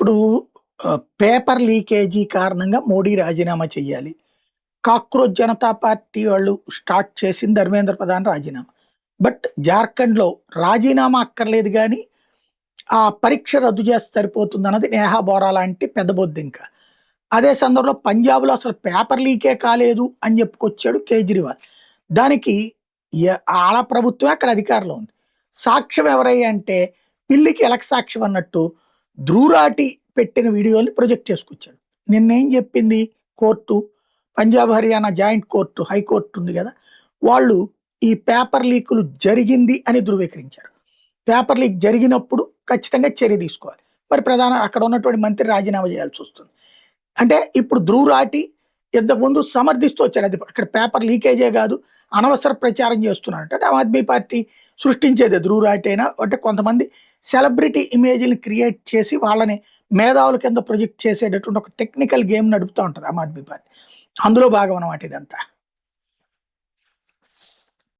ఇప్పుడు paper leakage కారణంగా మోడీ రాజీనామా చెయ్యాలి. కాక్రోచ్ జనతా పార్టీ వాళ్ళు స్టార్ట్ చేసింది ధర్మేంద్ర ప్రధాన్ రాజీనామా. బట్ జార్ఖండ్‌లో రాజీనామా అక్కర్లేదు గానీ, ఆ పరీక్ష రద్దు చేస్తే సరిపోతుందన్నది నేహా బోరా లాంటి పెద్ద బొద్దింక. అదే సందర్భంలో పంజాబ్‌లో అసలు పేపర్ లీకే కాలేదు అని చెప్పుకొచ్చాడు కేజ్రీవాల్. దానికి ఆళ్ళ ప్రభుత్వమే అక్కడ అధికారంలో ఉంది. సాక్ష్యం ఎవరయ్యా అంటే పిల్లికి ఎలక సాక్ష్యం అన్నట్టు ధ్రువరాటి పెట్టిన వీడియోని ప్రొజెక్ట్ చేసుకొచ్చాడు. నిన్నేం చెప్పింది court, Punjab, Haryana joint court, high court ఉంది గదా! వాళ్ళు ఈ పేపర్ లీకులు జరిగింది అని ధృవీకరించారు. పేపర్ లీక్ జరిగినప్పుడు ఖచ్చితంగా చర్య తీసుకోవాలి. మరి అక్కడ ఉన్నటువంటి మంత్రి రాజీనామా చేయాల్సొస్తుంది. అంటే ఇప్పుడు ధ్రువరాటి ఇంతకుముందు సమర్థిస్తూ వచ్చాడు. అది అక్కడ పేపర్ లీకేజే గాదు, అనవసర ప్రచారం చేస్తున్నాడంట. అంటే ఆమ్ ఆద్మీ పార్టీ సృష్టించేదే ధ్రువరాటి అయినా. అంటే కొంతమంది సెలబ్రిటీ ఇమేజ్‌ని క్రియేట్ చేసి వాళ్ళని మేధావుల కింద ప్రొజెక్ట్ చేసేటటువంటి ఒక టెక్నికల్ గేమ్ నడుపుతా ఉంటది ఆమ్ ఆద్మీ పార్టీ. అందులో భాగం అన్నమాట ఇదంతా.